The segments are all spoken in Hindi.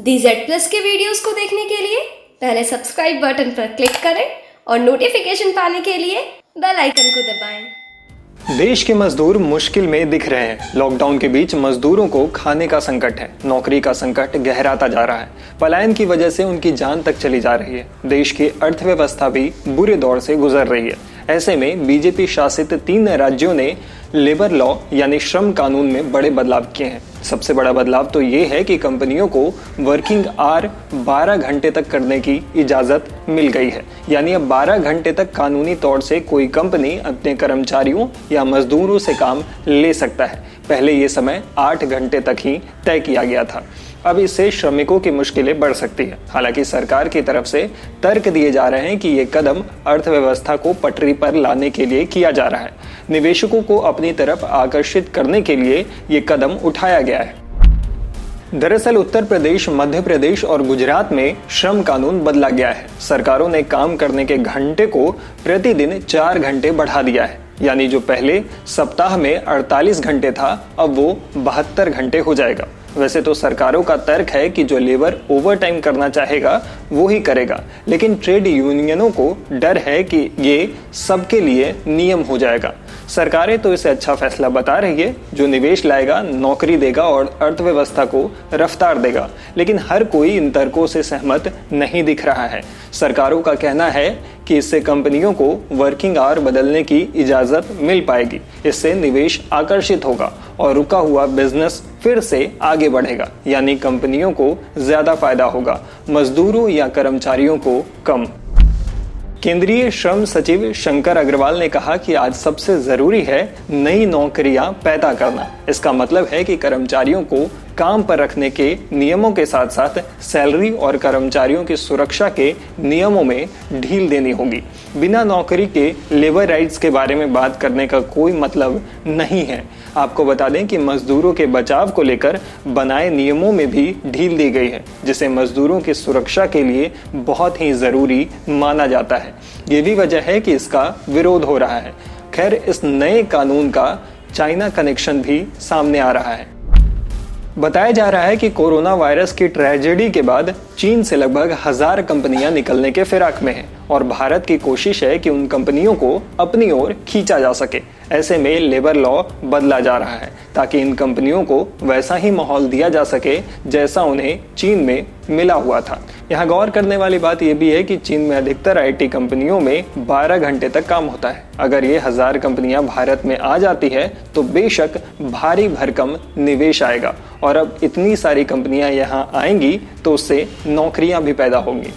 DZ+ के वीडियोस को देखने के लिए पहले सब्सक्राइब बटन पर क्लिक करें और नोटिफिकेशन पाने के लिए बेल आइकन को दबाएं। देश के मजदूर मुश्किल में दिख रहे हैं। लॉकडाउन के बीच मजदूरों को खाने का संकट है, नौकरी का संकट गहराता जा रहा है। पलायन की वजह से उनकी जान तक चली जा रही है। देश की अर्थव्यवस्था भी बुरे दौर से गुजर रही है। ऐसे में बीजेपी शासित 3 राज्यों ने लेबर लॉ यानी श्रम कानून में बड़े बदलाव किए हैं। सबसे बड़ा बदलाव तो ये है कि कंपनियों को वर्किंग आवर 12 घंटे तक करने की इजाजत मिल गई है। यानी अब 12 घंटे तक कानूनी तौर से कोई कंपनी अपने कर्मचारियों या मजदूरों से काम ले सकता है। पहले ये समय 8 घंटे तक ही तय किया गया था। अब इससे श्रमिकों की मुश्किलें बढ़ सकती है। हालांकि सरकार की तरफ से तर्क दिए जा रहे हैं कि ये कदम अर्थव्यवस्था को पटरी पर लाने के लिए किया जा रहा है। निवेशकों को अपनी तरफ आकर्षित करने के लिए ये कदम उठाया गया है। दरअसल उत्तर प्रदेश, मध्य प्रदेश और गुजरात में श्रम कानून बदला गया है। सरकारों ने काम करने के घंटे को प्रतिदिन 4 घंटे बढ़ा दिया है। यानी जो पहले सप्ताह में 48 घंटे था, अब वो 72 घंटे हो जाएगा। वैसे तो सरकारों का तर्क है कि जो लेबर ओवर टाइम करना चाहेगा वो ही करेगा, लेकिन ट्रेड यूनियनों को डर है कि ये सबके लिए नियम हो जाएगा। सरकारें तो इसे अच्छा फैसला बता रही है, जो निवेश लाएगा, नौकरी देगा और अर्थव्यवस्था को रफ्तार देगा, लेकिन हर कोई इन तर्कों से सहमत नहीं दिख रहा है। सरकारों का कहना है कि इससे कंपनियों को वर्किंग आवर बदलने की इजाजत मिल पाएगी। इससे निवेश आकर्षित होगा और रुका हुआ बिजनेस फिर से आगे बढ़ेगा। यानी कंपनियों को ज्यादा फायदा होगा, मजदूरों या कर्मचारियों को कम। केंद्रीय श्रम सचिव शंकर अग्रवाल ने कहा कि आज सबसे जरूरी है नई नौकरियां पैदा करना। इसका मतलब है कि कर्मचारियों को काम पर रखने के नियमों के साथ साथ सैलरी और कर्मचारियों की सुरक्षा के नियमों में ढील देनी होगी। बिना नौकरी के लेबर राइट्स के बारे में बात करने का कोई मतलब नहीं है। आपको बता दें कि मजदूरों के बचाव को लेकर बनाए नियमों में भी ढील दी गई है, जिसे मजदूरों की सुरक्षा के लिए बहुत ही जरूरी माना जाता है। ये भी वजह है कि इसका विरोध हो रहा है। खैर, इस नए कानून का चाइना कनेक्शन भी सामने आ रहा है। बताया जा रहा है कि कोरोना वायरस की ट्रेजेडी के बाद चीन से लगभग 1000 कंपनियां निकलने के फिराक में हैं और भारत की कोशिश है कि उन कंपनियों को अपनी ओर खींचा जा सके। ऐसे में लेबर लॉ बदला जा रहा है ताकि इन कंपनियों को वैसा ही माहौल दिया जा सके जैसा उन्हें चीन में मिला हुआ था। यहाँ गौर करने वाली बात यह भी है कि चीन में अधिकतर आईटी कंपनियों में 12 घंटे तक काम होता है। अगर ये 1000 कंपनियां भारत में आ जाती है तो बेशक भारी भरकम निवेश आएगा और अब इतनी सारी कंपनियां यहाँ आएंगी तो उससे नौकरियां भी पैदा होंगी।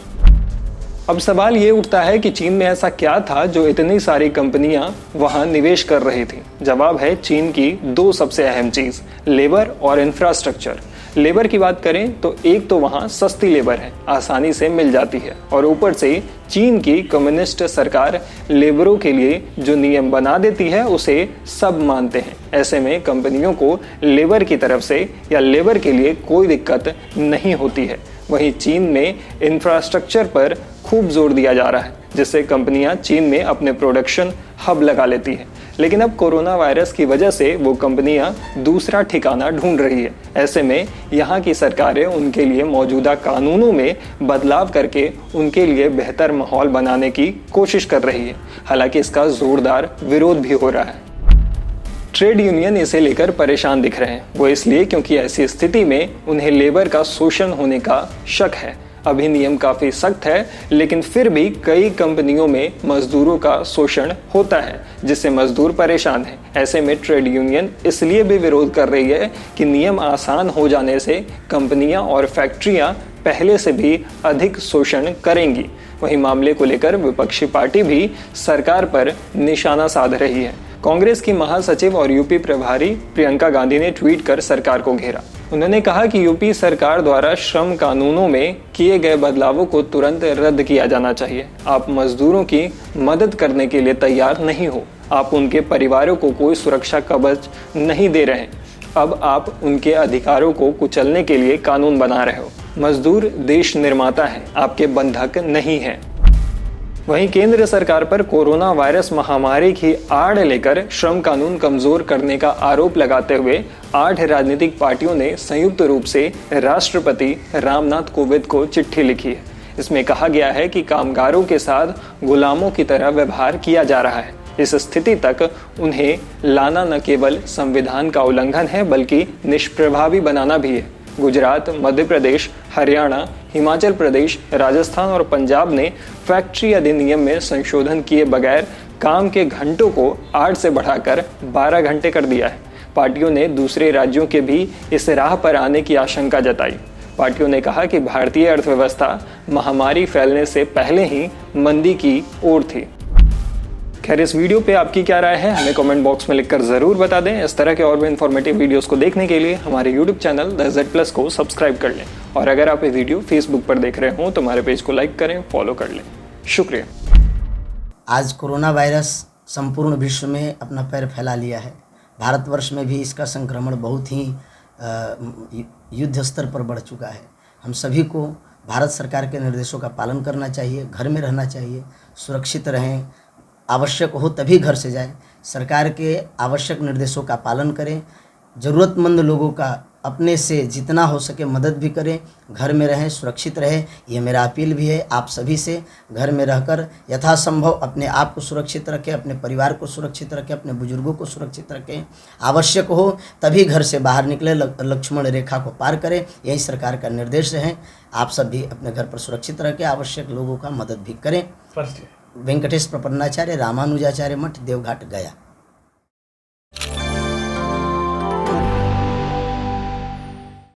अब सवाल ये उठता है कि चीन में ऐसा क्या था जो इतनी सारी कंपनियां वहां निवेश कर रही थी। जवाब है चीन की 2 सबसे अहम चीज, लेबर और इंफ्रास्ट्रक्चर। लेबर की बात करें तो एक तो वहां सस्ती लेबर है, आसानी से मिल जाती है, और ऊपर से चीन की कम्युनिस्ट सरकार लेबरों के लिए जो नियम बना देती है उसे सब मानते हैं। ऐसे में कंपनियों को लेबर की तरफ से या लेबर के लिए कोई दिक्कत नहीं होती है। वहीं चीन में इंफ्रास्ट्रक्चर पर खूब जोर दिया जा रहा है, जिससे कंपनियां चीन में अपने प्रोडक्शन हब लगा लेती हैं। लेकिन अब कोरोना वायरस की वजह से वो कंपनियां दूसरा ठिकाना ढूंढ रही है। ऐसे में यहाँ की सरकारें उनके लिए मौजूदा कानूनों में बदलाव करके उनके लिए बेहतर माहौल बनाने की कोशिश कर रही है। हालांकि इसका जोरदार विरोध भी हो रहा है। ट्रेड यूनियन इसे लेकर परेशान दिख रहे हैं। वो इसलिए क्योंकि ऐसी स्थिति में उन्हें लेबर का शोषण होने का शक है। अभी नियम काफी सख्त है, लेकिन फिर भी कई कंपनियों में मजदूरों का शोषण होता है, जिससे मजदूर परेशान हैं। ऐसे में ट्रेड यूनियन इसलिए भी विरोध कर रही है कि नियम आसान हो जाने से कंपनियां और फैक्ट्रियां पहले से भी अधिक शोषण करेंगी। वहीं मामले को लेकर विपक्षी पार्टी भी सरकार पर निशाना साध रही है। कांग्रेस की महासचिव और यूपी प्रभारी प्रियंका गांधी ने ट्वीट कर सरकार को घेरा। उन्होंने कहा कि यूपी सरकार द्वारा श्रम कानूनों में किए गए बदलावों को तुरंत रद्द किया जाना चाहिए। आप मजदूरों की मदद करने के लिए तैयार नहीं हो, आप उनके परिवारों को कोई सुरक्षा कवच नहीं दे रहे हैं। अब आप उनके अधिकारों को कुचलने के लिए कानून बना रहे हो। मजदूर देश निर्माता है, आपके बंधक नहीं है। वहीं केंद्र सरकार पर कोरोना वायरस महामारी की आड़ लेकर श्रम कानून कमजोर करने का आरोप लगाते हुए 8 राजनीतिक पार्टियों ने संयुक्त रूप से राष्ट्रपति रामनाथ कोविंद को चिट्ठी लिखी है। इसमें कहा गया है कि कामगारों के साथ गुलामों की तरह व्यवहार किया जा रहा है। इस स्थिति तक उन्हें लाना न केवल संविधान का उल्लंघन है बल्कि निष्प्रभावी बनाना भी है। गुजरात, मध्य प्रदेश, हरियाणा, हिमाचल प्रदेश, राजस्थान और पंजाब ने फैक्ट्री अधिनियम में संशोधन किए बगैर काम के घंटों को 8 से बढ़ाकर 12 घंटे कर दिया है। पार्टियों ने दूसरे राज्यों के भी इस राह पर आने की आशंका जताई। पार्टियों ने कहा कि भारतीय अर्थव्यवस्था महामारी फैलने से पहले ही मंदी की ओर थी। खैर, इस वीडियो पे आपकी क्या राय है हमें कमेंट बॉक्स में लिखकर जरूर बता दें। इस तरह के और भी इन्फॉर्मेटिव वीडियोस को देखने के लिए हमारे यूट्यूब चैनल द Z+ को सब्सक्राइब कर लें और अगर आप ये वीडियो फेसबुक पर देख रहे हो तो हमारे पेज को लाइक करें, फॉलो कर लें। शुक्रिया। आज कोरोना वायरस संपूर्ण विश्व में अपना पैर फैला लिया है। भारतवर्ष में भी इसका संक्रमण बहुत ही युद्ध स्तर पर बढ़ चुका है। हम सभी को भारत सरकार के निर्देशों का पालन करना चाहिए, घर में रहना चाहिए, सुरक्षित रहें, आवश्यक हो तभी घर से जाएं, सरकार के आवश्यक निर्देशों का पालन करें, ज़रूरतमंद लोगों का अपने से जितना हो सके मदद भी करें, घर में रहें, सुरक्षित रहें। ये मेरा अपील भी है आप सभी से। घर में रहकर यथासंभव अपने आप को सुरक्षित रखें, अपने परिवार को सुरक्षित रखें, अपने बुजुर्गों को सुरक्षित रखें। आवश्यक हो तभी घर से बाहर निकले, लक्ष्मण रेखा को पार करें, यही सरकार का निर्देश है। आप सब भी अपने घर पर सुरक्षित रह के आवश्यक लोगों का मदद भी करें। वेंकटेश प्रपन्नाचार्य, रामानुजाचार्य मठ, देवघाट, गया।